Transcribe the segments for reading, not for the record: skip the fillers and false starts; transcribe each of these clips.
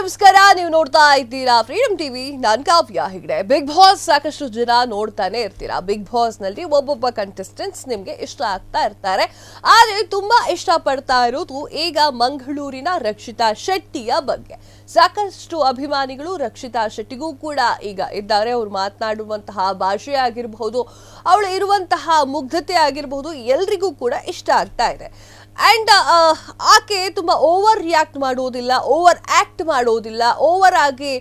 ನಮಸ್ಕಾರ. ನೀವು ನೋಡ್ತಾ ಇದ್ದೀರಾ ಫ್ರೀಡಮ್ ಟಿವಿ. ನಾನು ಕಾವ್ಯ ಹೆಗ್ಡೆ. ಬಿಗ್ ಬಾಸ್ ಸಾಕಷ್ಟು ಜನ ನೋಡ್ತಾನೆ ಇರ್ತೀರಾ. ಬಿಗ್ ಬಾಸ್ ನಲ್ಲಿ ಒಬ್ಬೊಬ್ಬ ಕಂಟೆಸ್ಟೆಂಟ್ಸ್ ನಿಮ್ಗೆ ಇಷ್ಟ ಆಗ್ತಾ ಇರ್ತಾರೆ. ಆದ್ರೆ ತುಂಬಾ ಇಷ್ಟ ಪಡ್ತಾ ಇರೋದು ಈಗ ಮಂಗಳೂರಿನ ರಕ್ಷಿತಾ ಶೆಟ್ಟಿಯ ಬಗ್ಗೆ. ಸಾಕಷ್ಟು ಅಭಿಮಾನಿಗಳು ರಕ್ಷಿತಾ ಶೆಟ್ಟಿಗೂ ಕೂಡ ಈಗ ಇದ್ದಾರೆ. ಅವ್ರು ಮಾತನಾಡುವಂತಹ ಭಾಷೆ ಆಗಿರಬಹುದು, ಅವಳು ಇರುವಂತಹ ಮುಗ್ಧತೆ ಆಗಿರಬಹುದು, ಎಲ್ರಿಗೂ ಕೂಡ ಇಷ್ಟ ಆಗ್ತಾ ಇದೆ. ಅಂಡ್ ಆಕೆ ತುಂಬಾ ಓವರ್ ರಿಯಾಕ್ಟ್ ಮಾಡೋದಿಲ್ಲ, ಓವರ್ ಆಕ್ಟ್ ಮಾಡೋದಿಲ್ಲ, ಓವರ್ ಆಗಿ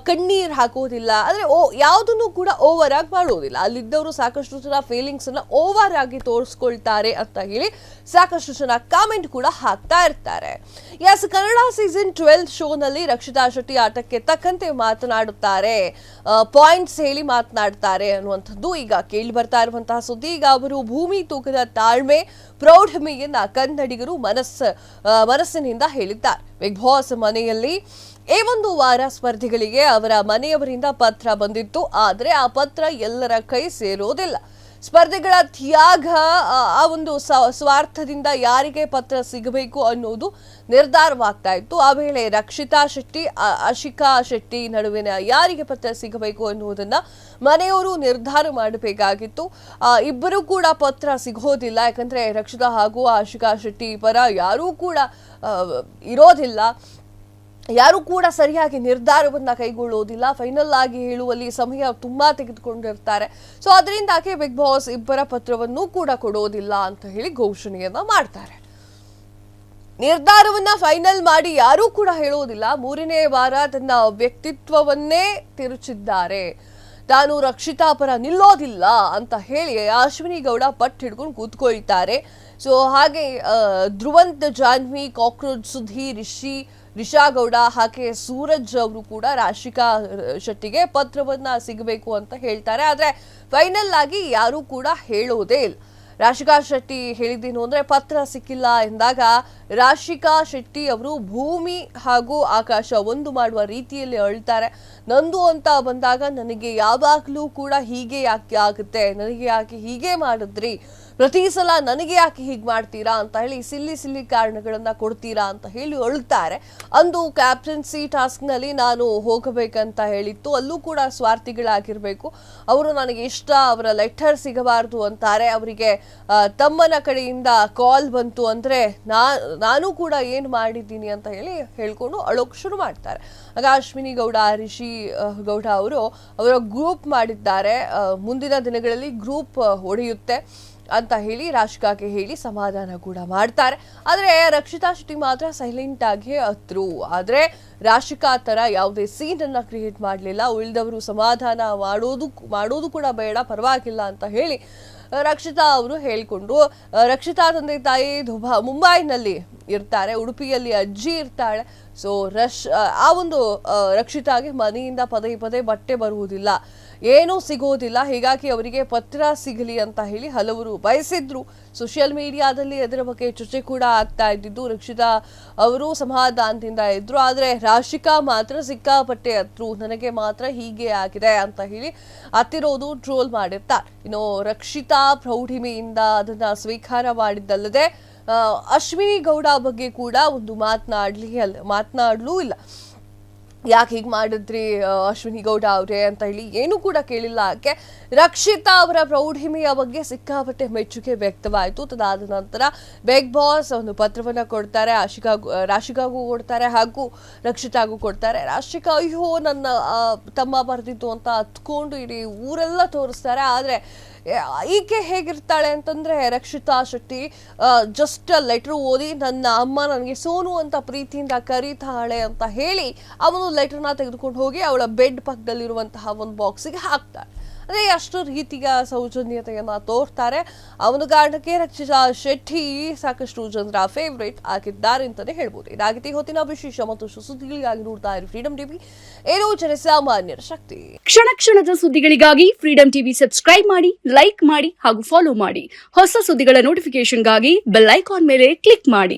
ಕಣ್ಣೀರ್ ಹಾಕೋದಿಲ್ಲ. ಅಂದ್ರೆ ಯಾವುದನ್ನು ಕೂಡ ಓವರ್ ಆಗಿ ಮಾಡೋದಿಲ್ಲ. ಅಲ್ಲಿದ್ದವರು ಸಾಕಷ್ಟು ಜನ ಫೀಲಿಂಗ್ಸ್ ಅನ್ನ ಓವರ್ ಆಗಿ ತೋರಿಸ್ಕೊಳ್ತಾರೆ ಅಂತ ಹೇಳಿ ಸಾಕಷ್ಟು ಜನ ಕಾಮೆಂಟ್ ಕೂಡ ಹಾಕ್ತಾ ಇರ್ತಾರೆ. ಎಸ್, ಕನ್ನಡ ಸೀಸನ್ 12 ಶೋನಲ್ಲಿ ರಕ್ಷಿತಾ ಶೆಟ್ಟಿ ಆಟಕ್ಕೆ ತಕ್ಕಂತೆ ಮಾತನಾಡುತ್ತಾರೆ, ಪಾಯಿಂಟ್ಸ್ ಹೇಳಿ ಮಾತನಾಡ್ತಾರೆ ಅನ್ನುವಂಥದ್ದು ಈಗ ಕೇಳಿ ಬರ್ತಾ ಇರುವಂತಹ ಸುದ್ದಿ. ಈಗ ಅವರು ಭೂಮಿ ತೂಕದ ತಾಳ್ಮೆ ಪ್ರೌಢಮೆಯನ್ನ ಕನ್ನಡಿಗರು ಮನಸ್ಸಿನಿಂದ ಹೇಳಿದ್ದಾರೆ. ಬಿಗ್ ಬಾಸ್ ಮನೆಯಲ್ಲಿ ಈ ಒಂದು ವಾರ ಸ್ಪರ್ಧಿಗಳಿಗೆ ಅವರ ಮನೆಯವರಿಂದ ಪತ್ರ ಬಂದಿತ್ತು. ಆದರೆ ಆ ಪತ್ರ ಎಲ್ಲರ ಕೈ ಸೇರೋದಿಲ್ಲ. ಸ್ಪರ್ಧಿಗಳ ತ್ಯಾಗ, ಆ ಒಂದು ಸ್ವಾರ್ಥದಿಂದ ಯಾರಿಗೆ ಪತ್ರ ಸಿಗಬೇಕು ಅನ್ನೋದು ನಿರ್ಧಾರವಾಗ್ತಾ ಇತ್ತು. ಆ ವೇಳೆ ರಕ್ಷಿತಾ ಶೆಟ್ಟಿ, ಆಶಿಕಾ ಶೆಟ್ಟಿ ನಡುವಿನ ಯಾರಿಗೆ ಪತ್ರ ಸಿಗಬೇಕು ಅನ್ನೋದನ್ನ ಮನೆಯವರು ನಿರ್ಧಾರ ಮಾಡಬೇಕಾಗಿತ್ತು. ಇಬ್ಬರು ಕೂಡ ಪತ್ರ ಸಿಗೋದಿಲ್ಲ. ಯಾಕಂದ್ರೆ ರಕ್ಷಿತಾ ಹಾಗೂ ಆಶಿಕಾ ಶೆಟ್ಟಿ ಪರ ಯಾರೂ ಕೂಡ ಇರೋದಿಲ್ಲ. ಯಾರು ಕೂಡ ಸರಿಯಾಗಿ ನಿರ್ಧಾರವನ್ನ ಕೈಗೊಳ್ಳೋದಿಲ್ಲ. ಫೈನಲ್ ಆಗಿ ಹೇಳುವಲ್ಲಿ ಸಮಯ ತುಂಬಾ ತೆಗೆದುಕೊಂಡಿರ್ತಾರೆ. ಸೊ ಅದರಿಂದಾಗಿ ಬಿಗ್ ಬಾಸ್ ಇಬ್ಬರ ಪತ್ರವನ್ನು ಕೂಡ ಕೊಡೋದಿಲ್ಲ ಅಂತ ಹೇಳಿ ಘೋಷಣೆಯನ್ನ ಮಾಡ್ತಾರೆ. ನಿರ್ಧಾರವನ್ನ ಫೈನಲ್ ಮಾಡಿ ಯಾರೂ ಕೂಡ ಹೇಳೋದಿಲ್ಲ. 3ನೇ ವಾರ ತನ್ನ ವ್ಯಕ್ತಿತ್ವವನ್ನೇ ತಿರುಚಿದ್ದಾರೆ. ತಾನು ರಕ್ಷಿತಾ ಪರ ನಿಲ್ಲೋದಿಲ್ಲ ಅಂತ ಹೇಳಿ ಅಶ್ವಿನಿ ಗೌಡ ಪಟ್ಟು ಹಿಡ್ಕೊಂಡು ಕೂತ್ಕೊಳ್ತಾರೆ. ಸೊ ಹಾಗೆ ಧ್ರುವಂತ್, ಜಾನ್ವಿ, ಕಾಕ್ರೋಚ್ ಸುಧೀರ್, ರಿಷಾ ಗೌಡ ಹಾಗೆ ಸೂರಜ್ ಅವರು ಕೂಡ ರಾಶಿಕಾ ಶೆಟ್ಟಿಗೆ ಪತ್ರವನ್ನ ಸಿಗಬೇಕು ಅಂತ ಹೇಳ್ತಾರೆ. ಆದ್ರೆ ಫೈನಲ್ ಆಗಿ ಯಾರು ಕೂಡ ಹೇಳೋದೇ ಇಲ್ಲ. ರಾಶಿಕಾ ಶೆಟ್ಟಿ ಹೇಳಿದ್ದೇನು ಅಂದ್ರೆ, ಪತ್ರ ಸಿಕ್ಕಿಲ್ಲ ಎಂದಾಗ ರಾಶಿಕಾ ಶೆಟ್ಟಿ ಅವರು ಭೂಮಿ ಹಾಗೂ ಆಕಾಶ ಒಂದು ಮಾಡುವ ರೀತಿಯಲ್ಲಿ ಅಳ್ತಾರೆ. ನಂದು ಅಂತ ಬಂದಾಗ ನನಗೆ ಯಾವಾಗಲೂ ಕೂಡ ಹೀಗೆ ಯಾಕೆ ಆಗುತ್ತೆ, ನನಗೆ ಯಾಕೆ ಹೀಗೆ ಮಾಡಿದ್ರಿ, ಪ್ರತಿ ಸಲ ನನಗೆ ಯಾಕೆ ಹೀಗೆ ಮಾಡ್ತೀರಾ ಅಂತ ಹೇಳಿ ಸಿಲ್ಲಿ ಕಾರಣಗಳನ್ನ ಕೊಡ್ತೀರಾ ಅಂತ ಹೇಳಿ ಅಳ್ತಾರೆ. ಅಂದು ಕ್ಯಾಪ್ಟನ್ಸಿ ಟಾಸ್ಕ್ ನಲ್ಲಿ ನಾನು ಹೋಗಬೇಕಂತ ಹೇಳಿತ್ತು. ಅಲ್ಲೂ ಕೂಡ ಸ್ವಾರ್ಥಿಗಳಾಗಿರ್ಬೇಕು. ಅವರು ನನಗೆ ಇಷ್ಟ, ಅವರ ಲೆಟರ್ ಸಿಗಬಾರ್ದು ಅಂತಾರೆ. ಅವರಿಗೆ ತಮ್ಮನ ಕಡೆಯಿಂದ ಕಾಲ್ ಬಂತು ಅಂದ್ರೆ ನಾನು ಕೂಡ ಏನು ಮಾಡಿದ್ದೀನಿ ಅಂತ ಹೇಳಿ ಹೇಳ್ಕೊಂಡು ಅಳೋಕ್ ಶುರು ಮಾಡ್ತಾರೆ. ಆಗ ಅಶ್ವಿನಿ ಗೌಡ, ರಿಷಿ ಗೌಡ ಅವರು ಅವರ ಗ್ರೂಪ್ ಮಾಡಿದ್ದಾರೆ. ಮುಂದಿನ ದಿನಗಳಲ್ಲಿ ಗ್ರೂಪ್ ಒಡೆಯುತ್ತೆ ಅಂತ ಹೇಳಿ ರಾಶಿಕಾಗೆ ಹೇಳಿ ಸಮಾಧಾನ ಕೂಡ ಮಾಡ್ತಾರೆ. ಆದ್ರೆ ರಕ್ಷಿತಾ ಶೆಟ್ಟಿ ಮಾತ್ರ ಸೈಲೆಂಟ್ ಆಗಿ ಅತ್ರು. ಆದ್ರೆ ರಾಶಿಕಾ ತರ ಯಾವುದೇ ಸೀನ್ ಅನ್ನ ಕ್ರಿಯೇಟ್ ಮಾಡಲಿಲ್ಲ. ಉಳಿದವರು ಸಮಾಧಾನ ಮಾಡೋದು ಕೂಡ ಬೇಡ, ಪರವಾಗಿಲ್ಲ ಅಂತ ಹೇಳಿ ರಕ್ಷಿತಾ ಅವರು ಹೇಳಿಕೊಂಡು, ರಕ್ಷಿತಾ ತಂದೆ ತಾಯಿ ಮುಂಬೈನಲ್ಲಿ ಇರ್ತಾರೆ, ಉಡುಪಿಯಲ್ಲಿ ಅಜ್ಜಿ ಇರ್ತಾಳೆ. ಸೊ ಆ ಒಂದು ರಕ್ಷಿತಾಗೆ ಮನೆಯಿಂದ ಪದೇ ಬಟ್ಟೆ ಬರುವುದಿಲ್ಲ, ಏನೂ ಸಿಗೋದಿಲ್ಲ. ಹೀಗಾಗಿ ಅವರಿಗೆ ಪತ್ರ ಸಿಗಲಿ ಅಂತ ಹೇಳಿ ಹಲವರು ಬಯಸಿದ್ರು. ಸೋಷಿಯಲ್ ಮೀಡಿಯಾದಲ್ಲಿ ಅದರ ಬಗ್ಗೆ ಚರ್ಚೆ ಕೂಡ ಆಗ್ತಾ ಇದ್ದಿದ್ದು. ರಕ್ಷಿತಾ ಅವರು ಸಮಾಧಾನದಿಂದ ಇದ್ರು. ಆದ್ರೆ ರಾಶಿಕಾ ಮಾತ್ರ ಸಿಕ್ಕಾಪಟ್ಟೆ ಅತ್ರು, ನನಗೆ ಮಾತ್ರ ಹೀಗೆ ಆಗಿದೆ ಅಂತ ಹೇಳಿ ಅತ್ತಿರೋದು ಟ್ರೋಲ್ ಮಾಡಿರ್ತಾರೆ. ಇನ್ನು ರಕ್ಷಿತಾ ಪ್ರೌಢಿಮೆಯಿಂದ ಅದನ್ನ ಸ್ವೀಕಾರ ಮಾಡಿದ್ದಲ್ಲದೆ ಅಶ್ವಿನಿ ಗೌಡ ಬಗ್ಗೆ ಕೂಡ ಒಂದು ಮಾತನಾಡ್ಲೂ ಇಲ್ಲ. ಯಾಕೆ ಹೀಗೆ ಮಾಡಿದ್ರಿ ಅಶ್ವಿನಿ ಗೌಡ ಅವ್ರೆ ಅಂತ ಹೇಳಿ ಏನೂ ಕೂಡ ಕೇಳಿಲ್ಲ. ಆಕೆ ರಕ್ಷಿತಾ ಅವರ ಪ್ರೌಢಿಮೆಯ ಬಗ್ಗೆ ಸಿಕ್ಕಾಪಟ್ಟೆ ಮೆಚ್ಚುಗೆ ವ್ಯಕ್ತವಾಯಿತು. ತದಾದ ನಂತರ ಬಿಗ್ ಬಾಸ್ ಒಂದು ಪತ್ರವನ್ನ ಕೊಡ್ತಾರೆ. ರಾಶಿಕಾಗೂ ಕೊಡ್ತಾರೆ ಹಾಗೂ ರಕ್ಷಿತಾಗೂ ಕೊಡ್ತಾರೆ. ರಾಶಿಕಾ ಅಯ್ಯೋ ನನ್ನ ತಮ್ಮ ಬರ್ದಿತ್ತು ಅಂತ ಹತ್ಕೊಂಡು ಇಡೀ ಊರೆಲ್ಲ ತೋರಿಸ್ತಾರೆ. ಆದ್ರೆ ಈಕೆ ಹೇಗಿರ್ತಾಳೆ ಅಂತಂದ್ರೆ, ರಕ್ಷಿತಾ ಶೆಟ್ಟಿ ಜಸ್ಟ್ ಲೆಟರ್ ಓದಿ ನನ್ನ ಅಮ್ಮ ನನಗೆ ಸೋನು ಅಂತ ಪ್ರೀತಿಯಿಂದ ಕರೀತಾಳೆ ಅಂತ ಹೇಳಿ ಅವನು ಲೆಟರ್ನ ತೆಗೆದುಕೊಂಡು ಹೋಗಿ ಅವಳ ಬೆಡ್ ಪಕ್ಕದಲ್ಲಿರುವಂತಹ ಒಂದು ಬಾಕ್ಸಿಗೆ ಹಾಕ್ತಾಳೆ. ಅದೇ ಅಷ್ಟು ರೀತಿಯ ಸೌಜನ್ಯತೆಯನ್ನ ತೋರ್ತಾರೆ. ಅವನ ಕಾರಣಕ್ಕೆ ರಕ್ಷಿತಾ ಶೆಟ್ಟಿ ಸಾಕಷ್ಟು ಜನರ ಫೇವ್ರೇಟ್ ಆಗಿದ್ದಾರೆ ಅಂತಾನೆ ಹೇಳ್ಬೋದು. ಇದಾಗಿತ್ತು ಹೊತ್ತಿನ ವಿಶೇಷ ಮತ್ತು ಸುದ್ದಿಗಳಿಗಾಗಿ ನೋಡ್ತಾ ಇರಿ ಫ್ರೀಡಮ್ ಟಿವಿ, ಏನೋ ಜನಸಾಮಾನ್ಯರ ಶಕ್ತಿ. ಕ್ಷಣದ ಸುದ್ದಿಗಳಿಗಾಗಿ ಫ್ರೀಡಮ್ ಟಿವಿ ಸಬ್ಸ್ಕ್ರೈಬ್ ಮಾಡಿ, ಲೈಕ್ ಮಾಡಿ ಹಾಗೂ ಫಾಲೋ ಮಾಡಿ. ಹೊಸ ಸುದ್ದಿಗಳ ನೋಟಿಫಿಕೇಶನ್ಗಾಗಿ ಬೆಲ್ ಐಕಾನ್ ಮೇಲೆ ಕ್ಲಿಕ್ ಮಾಡಿ.